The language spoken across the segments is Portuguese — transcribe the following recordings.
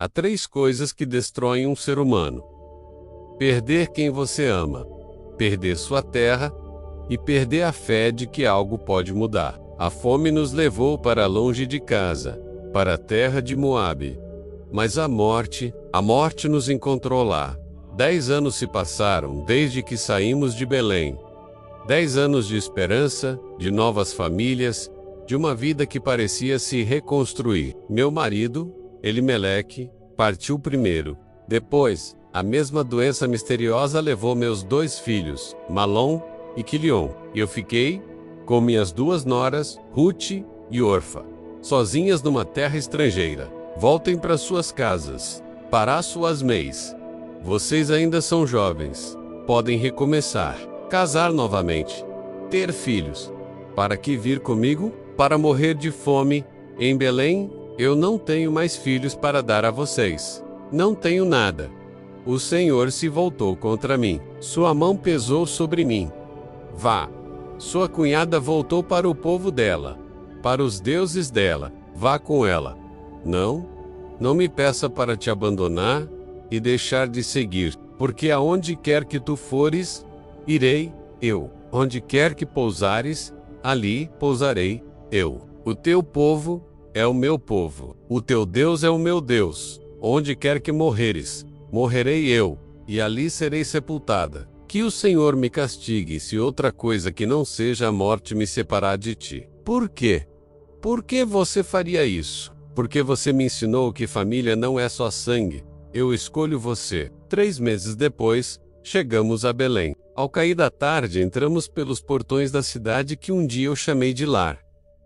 Há 3 coisas que destroem um ser humano: perder quem você ama, perder sua terra e perder a fé de que algo pode mudar. A fome nos levou para longe de casa, para a terra de Moabe. Mas a morte nos encontrou lá. 10 anos se passaram desde que saímos de Belém. 10 anos de esperança, de novas famílias, de uma vida que parecia se reconstruir. Meu marido, Elimeleque, partiu primeiro. Depois, a mesma doença misteriosa levou meus 2 filhos, Malom e Quilion, e eu fiquei com minhas 2 noras, Ruth e Orfa, sozinhas numa terra estrangeira. Voltem para suas casas, para suas meis. Vocês ainda são jovens, podem recomeçar, casar novamente, ter filhos. Para que vir comigo? Para morrer de fome em Belém? Eu não tenho mais filhos para dar a vocês. Não tenho nada. O Senhor se voltou contra mim. Sua mão pesou sobre mim. Vá. Sua cunhada voltou para o povo dela, para os deuses dela. Vá com ela. Não me peça para te abandonar e deixar de seguir, porque aonde quer que tu fores, irei eu. Onde quer que pousares, ali pousarei eu. O teu povo é o meu povo. O teu Deus é o meu Deus. Onde quer que morreres, morrerei eu, e ali serei sepultada. Que o Senhor me castigue se outra coisa que não seja a morte me separar de ti. Por quê? Por que você faria isso? Porque você me ensinou que família não é só sangue. Eu escolho você. 3 meses depois, chegamos a Belém. Ao cair da tarde, entramos pelos portões da cidade que um dia eu chamei de lar.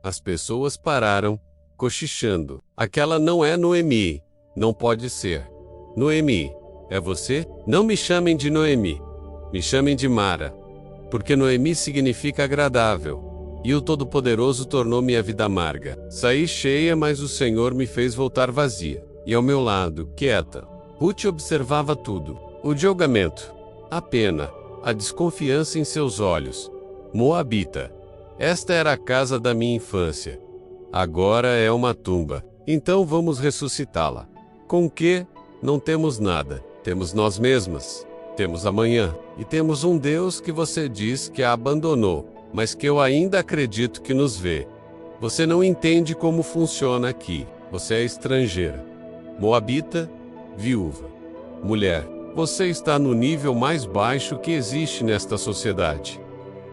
As pessoas pararam, cochichando. Aquela não é Noemi. Não pode ser. Noemi, é você? Não me chamem de Noemi. Me chamem de Mara. Porque Noemi significa agradável. E o Todo-Poderoso tornou minha vida amarga. Saí cheia, mas o Senhor me fez voltar vazia. E ao meu lado, quieta, Ruth observava tudo. O julgamento, a pena, a desconfiança em seus olhos. Moabita. Esta era a casa da minha infância. Agora é uma tumba. Então vamos ressuscitá-la. Com que? Não temos nada. Temos nós mesmas. Temos amanhã. E temos um Deus que você diz que a abandonou, mas que eu ainda acredito que nos vê. Você não entende como funciona aqui. Você é estrangeira. Moabita, viúva. Mulher, você está no nível mais baixo que existe nesta sociedade.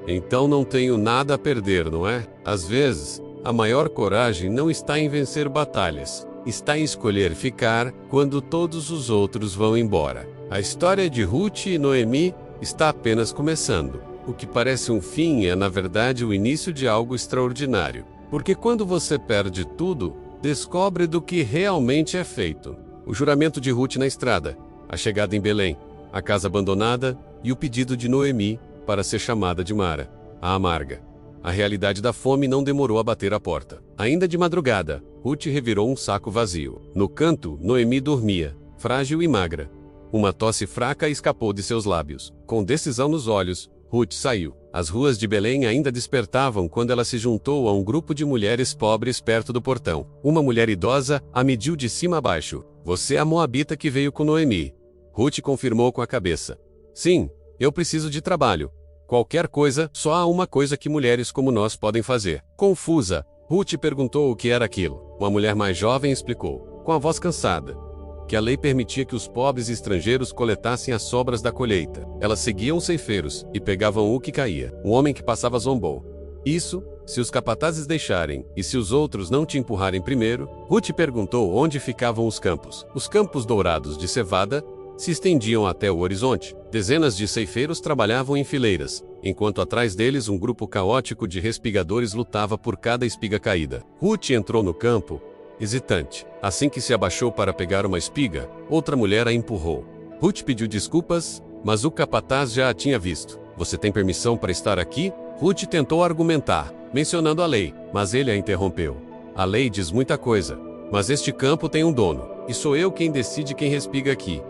Então não tenho nada a perder, não é? Às vezes, a maior coragem não está em vencer batalhas. Está em escolher ficar quando todos os outros vão embora. A história de Ruth e Noemi está apenas começando. O que parece um fim é, na verdade, o início de algo extraordinário. Porque quando você perde tudo, descobre do que realmente é feito. O juramento de Ruth na estrada, a chegada em Belém, a casa abandonada e o pedido de Noemi para ser chamada de Mara, a amarga. A realidade da fome não demorou a bater a porta. Ainda de madrugada, Ruth revirou um saco vazio. No canto, Noemi dormia, frágil e magra. Uma tosse fraca escapou de seus lábios. Com decisão nos olhos, Ruth saiu. As ruas de Belém ainda despertavam quando ela se juntou a um grupo de mulheres pobres perto do portão. Uma mulher idosa a mediu de cima a baixo. Você é a moabita que veio com Noemi. Ruth confirmou com a cabeça. Sim, eu preciso de trabalho. Qualquer coisa, só há uma coisa que mulheres como nós podem fazer. Confusa, Ruth perguntou o que era aquilo. Uma mulher mais jovem explicou, com a voz cansada, que a lei permitia que os pobres e estrangeiros coletassem as sobras da colheita. Elas seguiam os ceifeiros e pegavam o que caía. Um homem que passava zombou. Isso, se os capatazes deixarem e se os outros não te empurrarem primeiro. Ruth perguntou onde ficavam os campos. Os campos dourados de cevada se estendiam até o horizonte. Dezenas de ceifeiros trabalhavam em fileiras, enquanto atrás deles um grupo caótico de respigadores lutava por cada espiga caída. Ruth entrou no campo, hesitante. Assim que se abaixou para pegar uma espiga, outra mulher a empurrou. Ruth pediu desculpas, mas o capataz já a tinha visto. Você tem permissão para estar aqui? Ruth tentou argumentar, mencionando a lei, mas ele a interrompeu. A lei diz muita coisa, mas este campo tem um dono, e sou eu quem decide quem respiga aqui.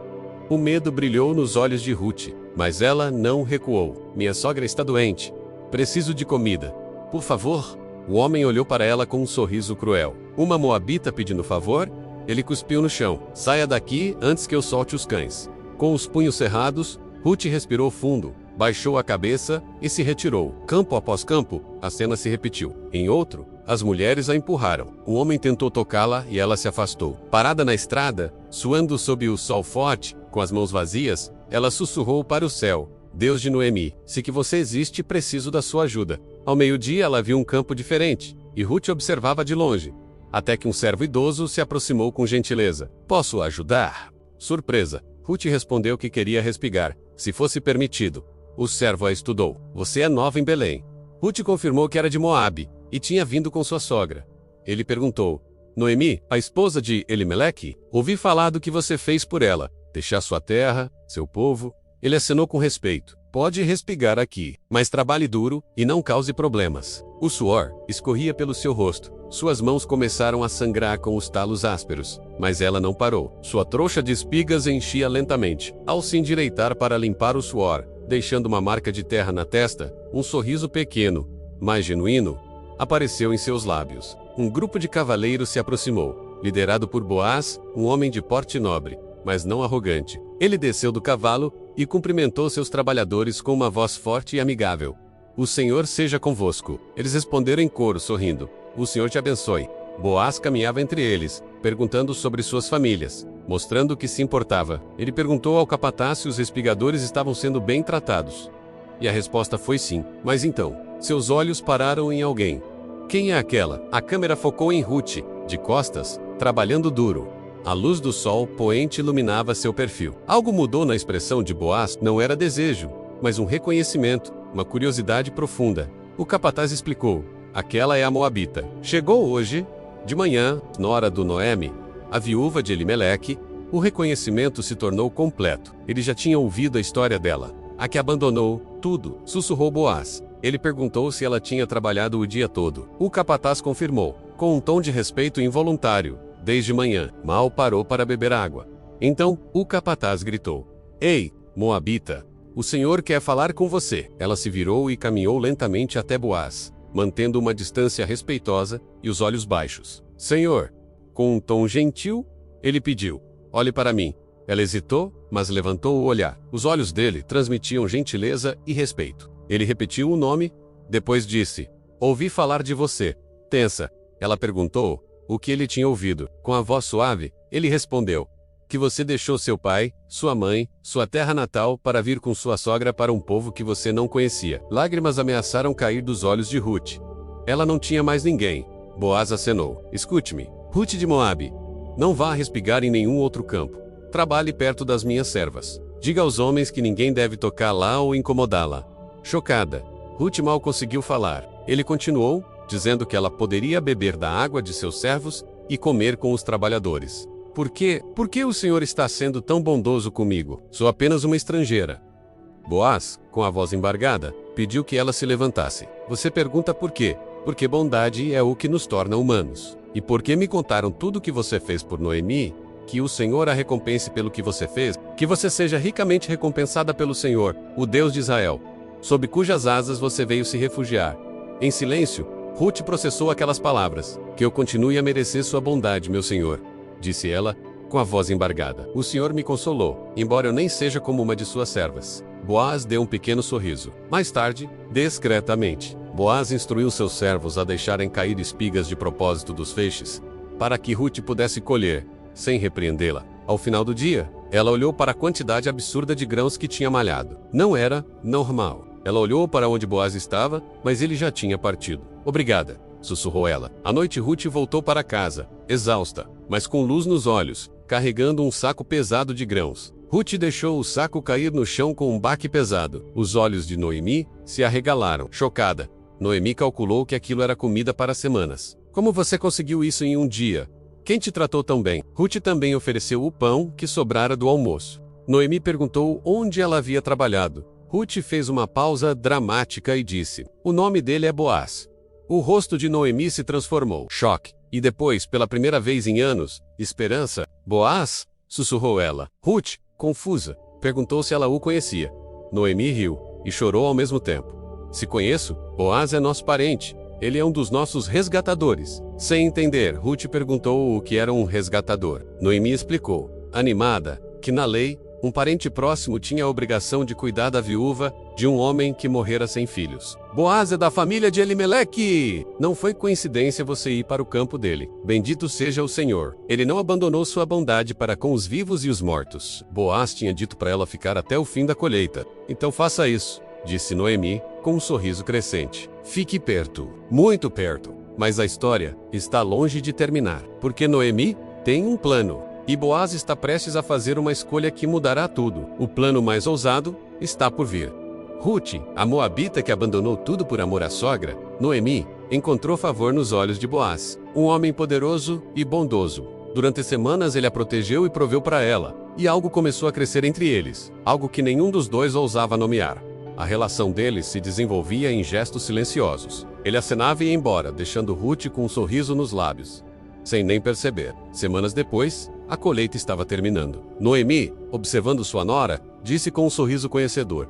O medo brilhou nos olhos de Ruth, mas ela não recuou. Minha sogra está doente. Preciso de comida. Por favor? O homem olhou para ela com um sorriso cruel. Uma moabita pedindo favor? Ele cuspiu no chão. Saia daqui antes que eu solte os cães. Com os punhos cerrados, Ruth respirou fundo, baixou a cabeça e se retirou. Campo após campo, a cena se repetiu. Em outro, as mulheres a empurraram. O homem tentou tocá-la e ela se afastou. Parada na estrada, suando sob o sol forte, com as mãos vazias, ela sussurrou para o céu: Deus de Noemi, se que você existe, preciso da sua ajuda. Ao meio-dia ela viu um campo diferente, e Ruth observava de longe, até que um servo idoso se aproximou com gentileza. Posso ajudar? Surpresa, Ruth respondeu que queria respigar, se fosse permitido. O servo a estudou. Você é nova em Belém. Ruth confirmou que era de Moabe, e tinha vindo com sua sogra. Ele perguntou: Noemi, a esposa de Elimeleque? Ouvi falar do que você fez por ela, deixar sua terra, seu povo. Ele acenou com respeito. Pode respigar aqui, mas trabalhe duro e não cause problemas. O suor escorria pelo seu rosto. Suas mãos começaram a sangrar com os talos ásperos, mas ela não parou. Sua trouxa de espigas enchia lentamente. Ao se endireitar para limpar o suor, deixando uma marca de terra na testa, um sorriso pequeno, mais genuíno, apareceu em seus lábios. Um grupo de cavaleiros se aproximou, liderado por Boaz, um homem de porte nobre, mas não arrogante. Ele desceu do cavalo e cumprimentou seus trabalhadores com uma voz forte e amigável. O Senhor seja convosco. Eles responderam em coro, sorrindo. O Senhor te abençoe. Boaz caminhava entre eles, perguntando sobre suas famílias, mostrando que se importava. Ele perguntou ao capataz se os espigadores estavam sendo bem tratados. E a resposta foi sim. Mas então, seus olhos pararam em alguém. Quem é aquela? A câmera focou em Ruth, de costas, trabalhando duro. A luz do sol poente iluminava seu perfil. Algo mudou na expressão de Boaz. Não era desejo, mas um reconhecimento, uma curiosidade profunda. O capataz explicou: aquela é a Moabita. Chegou hoje, de manhã, nora do Noemi, a viúva de Elimeleque. O reconhecimento se tornou completo. Ele já tinha ouvido a história dela. A que abandonou tudo, sussurrou Boaz. Ele perguntou se ela tinha trabalhado o dia todo. O capataz confirmou, com um tom de respeito involuntário. Desde manhã, mal parou para beber água. Então, o capataz gritou: Ei, Moabita, o Senhor quer falar com você. Ela se virou e caminhou lentamente até Boaz, mantendo uma distância respeitosa e os olhos baixos. Senhor, com um tom gentil, ele pediu: olhe para mim. Ela hesitou, mas levantou o olhar. Os olhos dele transmitiam gentileza e respeito. Ele repetiu o nome, depois disse: ouvi falar de você. Tensa. Ela perguntou o que ele tinha ouvido. Com a voz suave, ele respondeu: que você deixou seu pai, sua mãe, sua terra natal para vir com sua sogra para um povo que você não conhecia. Lágrimas ameaçaram cair dos olhos de Ruth. Ela não tinha mais ninguém. Boaz acenou: escute-me, Ruth de Moabe. Não vá respigar em nenhum outro campo. Trabalhe perto das minhas servas. Diga aos homens que ninguém deve tocar lá ou incomodá-la. Chocada, Ruth mal conseguiu falar. Ele continuou, dizendo que ela poderia beber da água de seus servos e comer com os trabalhadores. Por que o Senhor está sendo tão bondoso comigo? Sou apenas uma estrangeira. Boaz, com a voz embargada, pediu que ela se levantasse. Você pergunta por quê? Porque bondade é o que nos torna humanos. E porque me contaram tudo o que você fez por Noemi, que o Senhor a recompense pelo que você fez, que você seja ricamente recompensada pelo Senhor, o Deus de Israel, sob cujas asas você veio se refugiar. Em silêncio, Ruth processou aquelas palavras. Que eu continue a merecer sua bondade, meu senhor, disse ela, com a voz embargada. O senhor me consolou, embora eu nem seja como uma de suas servas. Boaz deu um pequeno sorriso. Mais tarde, discretamente, Boaz instruiu seus servos a deixarem cair espigas de propósito dos feixes, para que Ruth pudesse colher, sem repreendê-la. Ao final do dia, ela olhou para a quantidade absurda de grãos que tinha malhado. Não era normal. Ela olhou para onde Boaz estava, mas ele já tinha partido. Obrigada, sussurrou ela. À noite Ruth voltou para casa, exausta, mas com luz nos olhos, carregando um saco pesado de grãos. Ruth deixou o saco cair no chão com um baque pesado. Os olhos de Noemi se arregalaram, chocada. Noemi calculou que aquilo era comida para semanas. Como você conseguiu isso em um dia? Quem te tratou tão bem? Ruth também ofereceu o pão que sobrara do almoço. Noemi perguntou onde ela havia trabalhado. Ruth fez uma pausa dramática e disse: o nome dele é Boaz. O rosto de Noemi se transformou. Choque. E depois, pela primeira vez em anos, esperança. Boaz? Sussurrou ela. Ruth, confusa, perguntou se ela o conhecia. Noemi riu e chorou ao mesmo tempo. Se conheço, Boaz é nosso parente. Ele é um dos nossos resgatadores. Sem entender, Ruth perguntou o que era um resgatador. Noemi explicou, animada, que na lei, um parente próximo tinha a obrigação de cuidar da viúva de um homem que morrera sem filhos. Boaz é da família de Elimeleque! Não foi coincidência você ir para o campo dele. Bendito seja o Senhor. Ele não abandonou sua bondade para com os vivos e os mortos. Boaz tinha dito para ela ficar até o fim da colheita. Então faça isso, disse Noemi, com um sorriso crescente. Fique perto, muito perto. Mas a história está longe de terminar, porque Noemi tem um plano. E Boaz está prestes a fazer uma escolha que mudará tudo. O plano mais ousado está por vir. Ruth, a moabita que abandonou tudo por amor à sogra, Noemi, encontrou favor nos olhos de Boaz, um homem poderoso e bondoso. Durante semanas ele a protegeu e proveu para ela, e algo começou a crescer entre eles, algo que nenhum dos dois ousava nomear. A relação deles se desenvolvia em gestos silenciosos. Ele acenava e ia embora, deixando Ruth com um sorriso nos lábios. Sem nem perceber. Semanas depois, a colheita estava terminando. Noemi, observando sua nora, disse com um sorriso conhecedor: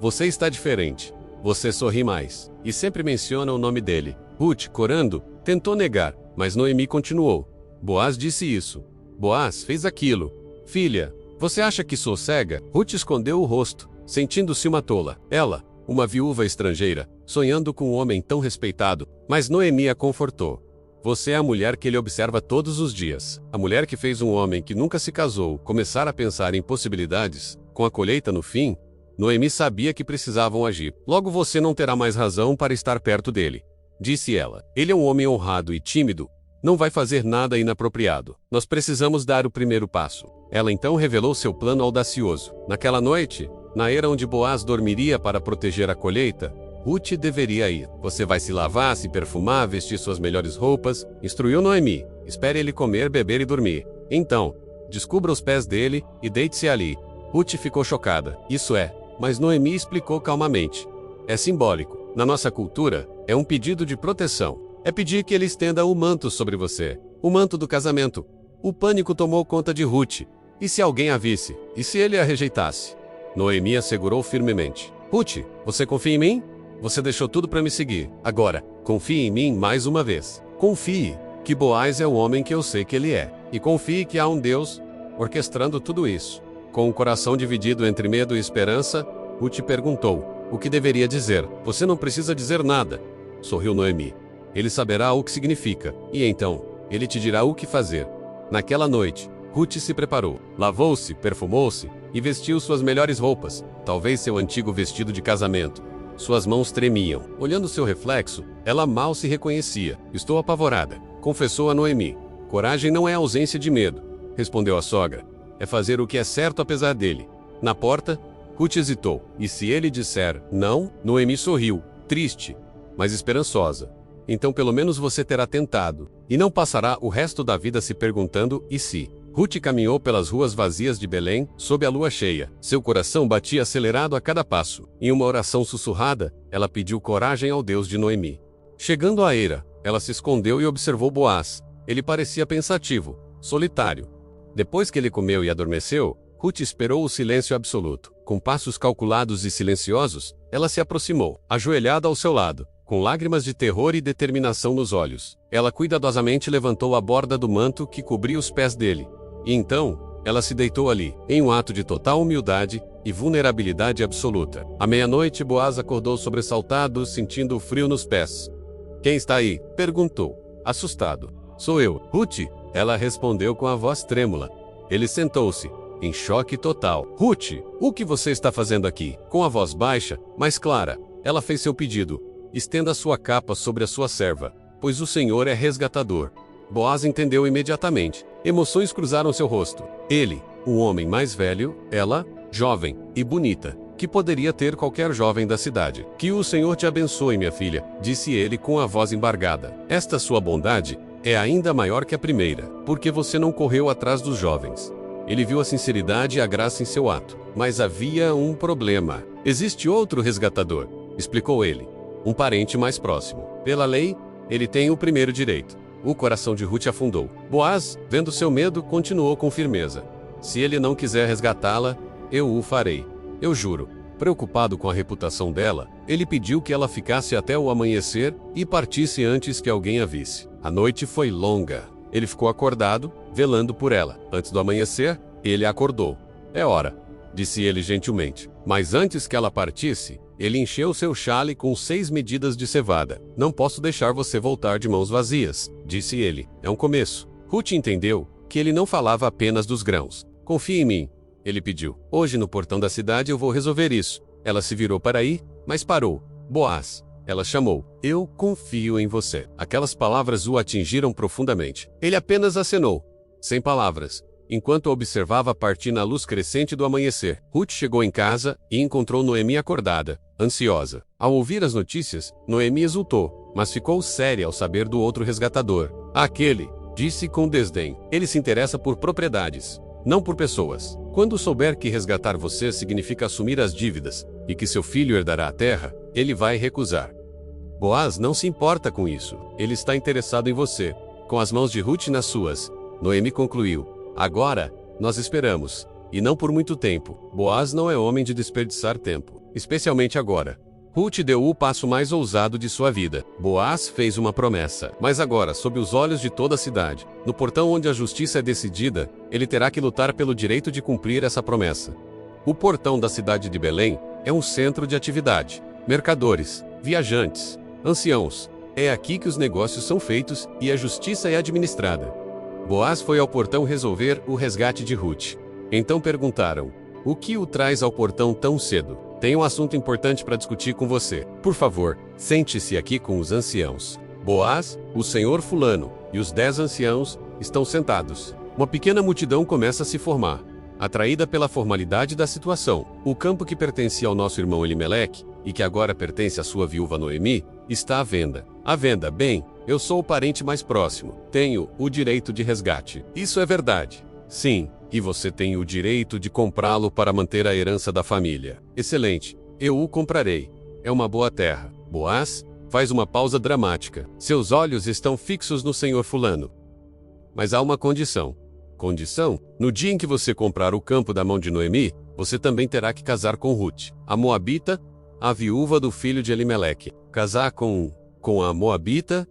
"Você está diferente. Você sorri mais." E sempre menciona o nome dele. Ruth, corando, tentou negar, mas Noemi continuou. "Boaz disse isso. Boaz fez aquilo. Filha, você acha que sou cega?" Ruth escondeu o rosto, sentindo-se uma tola. Ela, uma viúva estrangeira, sonhando com um homem tão respeitado, mas Noemi a confortou. Você é a mulher que ele observa todos os dias. A mulher que fez um homem que nunca se casou começar a pensar em possibilidades. Com a colheita no fim, Noemi sabia que precisavam agir. Logo você não terá mais razão para estar perto dele, disse ela. Ele é um homem honrado e tímido. Não vai fazer nada inapropriado. Nós precisamos dar o primeiro passo. Ela então revelou seu plano audacioso. Naquela noite, na era onde Boaz dormiria para proteger a colheita, Ruth deveria ir. Você vai se lavar, se perfumar, vestir suas melhores roupas, instruiu Noemi. Espere ele comer, beber e dormir. Então, descubra os pés dele e deite-se ali. Ruth ficou chocada. Isso é, mas Noemi explicou calmamente. É simbólico. Na nossa cultura, é um pedido de proteção. É pedir que ele estenda o manto sobre você. O manto do casamento. O pânico tomou conta de Ruth. E se alguém a visse? E se ele a rejeitasse? Noemi assegurou firmemente. Ruth, você confia em mim? Você deixou tudo para me seguir. Agora, confie em mim mais uma vez. Confie que Boaz é o homem que eu sei que ele é. E confie que há um Deus orquestrando tudo isso. Com o coração dividido entre medo e esperança, Ruth perguntou: o que deveria dizer? Você não precisa dizer nada, sorriu Noemi. Ele saberá o que significa, e então, ele te dirá o que fazer. Naquela noite, Ruth se preparou, lavou-se, perfumou-se e vestiu suas melhores roupas, talvez seu antigo vestido de casamento. Suas mãos tremiam. Olhando seu reflexo, ela mal se reconhecia. Estou apavorada, confessou a Noemi. Coragem não é ausência de medo, respondeu a sogra. É fazer o que é certo apesar dele. Na porta, Ruth hesitou. E se ele disser não? Noemi sorriu, triste, mas esperançosa. Então pelo menos você terá tentado, e não passará o resto da vida se perguntando e se. Ruth caminhou pelas ruas vazias de Belém, sob a lua cheia. Seu coração batia acelerado a cada passo. Em uma oração sussurrada, ela pediu coragem ao Deus de Noemi. Chegando à eira, ela se escondeu e observou Boaz. Ele parecia pensativo, solitário. Depois que ele comeu e adormeceu, Ruth esperou o silêncio absoluto. Com passos calculados e silenciosos, ela se aproximou, ajoelhada ao seu lado, com lágrimas de terror e determinação nos olhos. Ela cuidadosamente levantou a borda do manto que cobria os pés dele. E então, ela se deitou ali, em um ato de total humildade e vulnerabilidade absoluta. À meia-noite, Boaz acordou sobressaltado, sentindo o frio nos pés. Quem está aí? Perguntou, assustado. Sou eu, Ruth, ela respondeu com a voz trêmula. Ele sentou-se, em choque total. Ruth, o que você está fazendo aqui? Com a voz baixa, mas clara, ela fez seu pedido. Estenda sua capa sobre a sua serva, pois o Senhor é resgatador. Boaz entendeu imediatamente. Emoções cruzaram seu rosto. Ele, um homem mais velho, ela, jovem e bonita, que poderia ter qualquer jovem da cidade. Que o Senhor te abençoe, minha filha, disse ele com a voz embargada. Esta sua bondade é ainda maior que a primeira, porque você não correu atrás dos jovens. Ele viu a sinceridade e a graça em seu ato. Mas havia um problema. Existe outro resgatador, explicou ele. Um parente mais próximo. Pela lei, ele tem o primeiro direito. O coração de Ruth afundou. Boaz, vendo seu medo, continuou com firmeza. Se ele não quiser resgatá-la, eu o farei. Eu juro. Preocupado com a reputação dela, ele pediu que ela ficasse até o amanhecer e partisse antes que alguém a visse. A noite foi longa. Ele ficou acordado, velando por ela. Antes do amanhecer, ele a acordou. "É hora", disse ele gentilmente. Mas antes que ela partisse, ele encheu seu chale com 6 medidas de cevada. "Não posso deixar você voltar de mãos vazias", disse ele. "É um começo." Ruth entendeu que ele não falava apenas dos grãos. "Confie em mim", ele pediu. "Hoje no portão da cidade eu vou resolver isso." Ela se virou para ir, mas parou. "Boaz", ela chamou. "Eu confio em você." Aquelas palavras o atingiram profundamente. Ele apenas acenou, sem palavras, enquanto observava partir na luz crescente do amanhecer. Ruth chegou em casa e encontrou Noemi acordada, ansiosa. Ao ouvir as notícias, Noemi exultou, mas ficou séria ao saber do outro resgatador. "Aquele", disse com desdém, "ele se interessa por propriedades, não por pessoas. Quando souber que resgatar você significa assumir as dívidas e que seu filho herdará a terra, ele vai recusar." Boaz não se importa com isso. Ele está interessado em você. Com as mãos de Ruth nas suas, Noemi concluiu: "Agora, nós esperamos, e não por muito tempo." Boaz não é homem de desperdiçar tempo, especialmente agora. Ruth deu o passo mais ousado de sua vida. Boaz fez uma promessa, mas agora, sob os olhos de toda a cidade, no portão onde a justiça é decidida, ele terá que lutar pelo direito de cumprir essa promessa. O portão da cidade de Belém é um centro de atividade. Mercadores, viajantes, anciãos. É aqui que os negócios são feitos e a justiça é administrada. Boaz foi ao portão resolver o resgate de Ruth. Então perguntaram: "O que o traz ao portão tão cedo?" "Tenho um assunto importante para discutir com você. Por favor, sente-se aqui com os anciãos." Boaz, o senhor fulano e os 10 anciãos estão sentados. Uma pequena multidão começa a se formar, atraída pela formalidade da situação. O campo que pertencia ao nosso irmão Elimeleque, e que agora pertence à sua viúva Noemi, está à venda. "À venda? Bem, eu sou o parente mais próximo. Tenho o direito de resgate." "Isso é verdade." "Sim, e você tem o direito de comprá-lo para manter a herança da família." "Excelente, eu o comprarei. É uma boa terra." Boaz faz uma pausa dramática. Seus olhos estão fixos no senhor fulano. "Mas há uma condição." "Condição? No dia em que você comprar o campo da mão de Noemi, você também terá que casar com Ruth, a Moabita, a viúva do filho de Elimeleque." "Casar com a Moabita?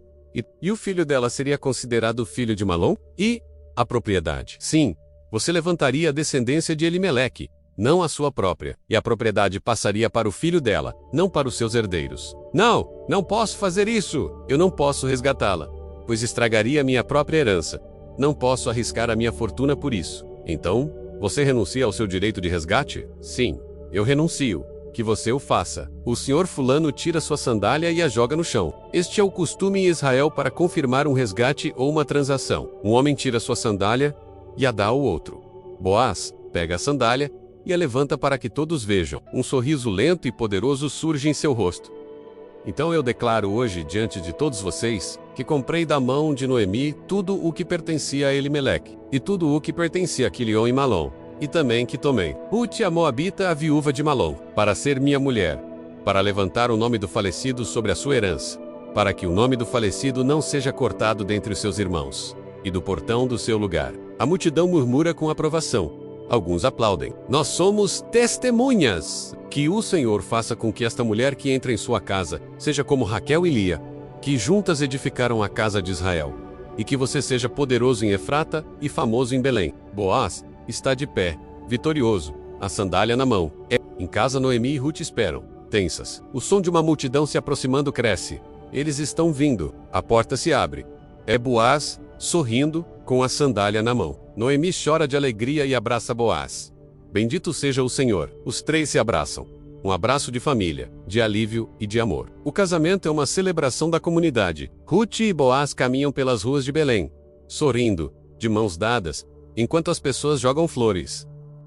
E o filho dela seria considerado filho de Malom? E a propriedade?" "Sim, você levantaria a descendência de Elimeleque, não a sua própria, e a propriedade passaria para o filho dela, não para os seus herdeiros." Não posso fazer isso. Eu não posso resgatá-la, pois estragaria minha própria herança. Não posso arriscar a minha fortuna por isso." "Então, você renuncia ao seu direito de resgate?" "Sim, eu renuncio." "Que você o faça." O senhor fulano tira sua sandália e a joga no chão. Este é o costume em Israel para confirmar um resgate ou uma transação. Um homem tira sua sandália e a dá ao outro. Boaz pega a sandália e a levanta para que todos vejam. Um sorriso lento e poderoso surge em seu rosto. "Então eu declaro hoje diante de todos vocês que comprei da mão de Noemi tudo o que pertencia a Elimeleque, e tudo o que pertencia a Quilion e Malom, e também que tomei Ruth a Moabita, a viúva de Malom, para ser minha mulher, para levantar o nome do falecido sobre a sua herança, para que o nome do falecido não seja cortado dentre os seus irmãos, e do portão do seu lugar." A multidão murmura com aprovação. Alguns aplaudem. "Nós somos testemunhas." Que o Senhor faça com que esta mulher que entra em sua casa seja como Raquel e Lia, que juntas edificaram a casa de Israel, e que você seja poderoso em Efrata e famoso em Belém. Boaz está de pé, vitorioso, a sandália na mão. Em casa Noemi e Ruth esperam, tensas. O som de uma multidão se aproximando cresce. Eles estão vindo. A porta se abre. É Boaz, sorrindo, com a sandália na mão. Noemi chora de alegria e abraça Boaz. Bendito seja o Senhor. Os 3 se abraçam. Um abraço de família, de alívio e de amor. O casamento é uma celebração da comunidade. Ruth e Boaz caminham pelas ruas de Belém, sorrindo, de mãos dadas, enquanto as pessoas jogam flores.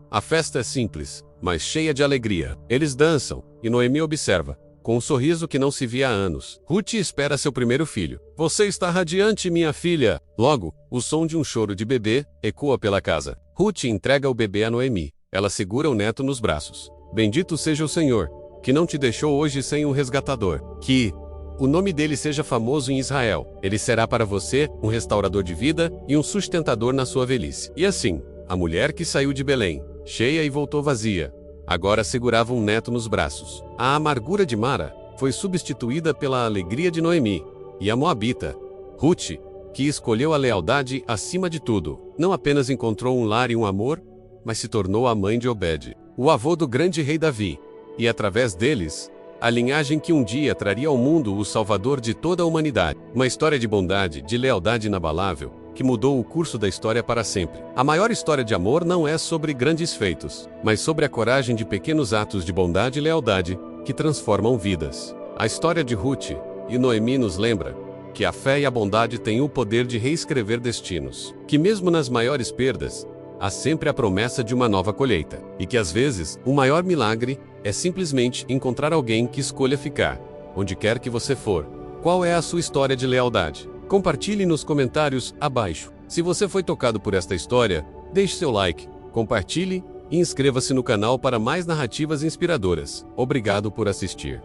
A festa é simples, mas cheia de alegria. Eles dançam, e Noemi observa, com um sorriso que não se via há anos. Ruth espera seu primeiro filho. "Você está radiante, minha filha." Logo, o som de um choro de bebê ecoa pela casa. Ruth entrega o bebê a Noemi. Ela segura o neto nos braços. "Bendito seja o Senhor, que não te deixou hoje sem um resgatador. Que o nome dele seja famoso em Israel. Ele será para você um restaurador de vida e um sustentador na sua velhice." E assim, a mulher que saiu de Belém, cheia e voltou vazia, agora segurava um neto nos braços. A amargura de Mara foi substituída pela alegria de Noemi, e a moabita, Ruth, que escolheu a lealdade acima de tudo, não apenas encontrou um lar e um amor, mas se tornou a mãe de Obed, o avô do grande rei Davi, e através deles, a linhagem que um dia traria ao mundo o Salvador de toda a humanidade. Uma história de bondade, de lealdade inabalável, que mudou o curso da história para sempre. A maior história de amor não é sobre grandes feitos, mas sobre a coragem de pequenos atos de bondade e lealdade que transformam vidas. A história de Ruth e Noemi nos lembra que a fé e a bondade têm o poder de reescrever destinos, que mesmo nas maiores perdas, há sempre a promessa de uma nova colheita, e que às vezes o maior milagre é simplesmente encontrar alguém que escolha ficar, onde quer que você for. Qual é a sua história de lealdade? Compartilhe nos comentários abaixo. Se você foi tocado por esta história, deixe seu like, compartilhe e inscreva-se no canal para mais narrativas inspiradoras. Obrigado por assistir.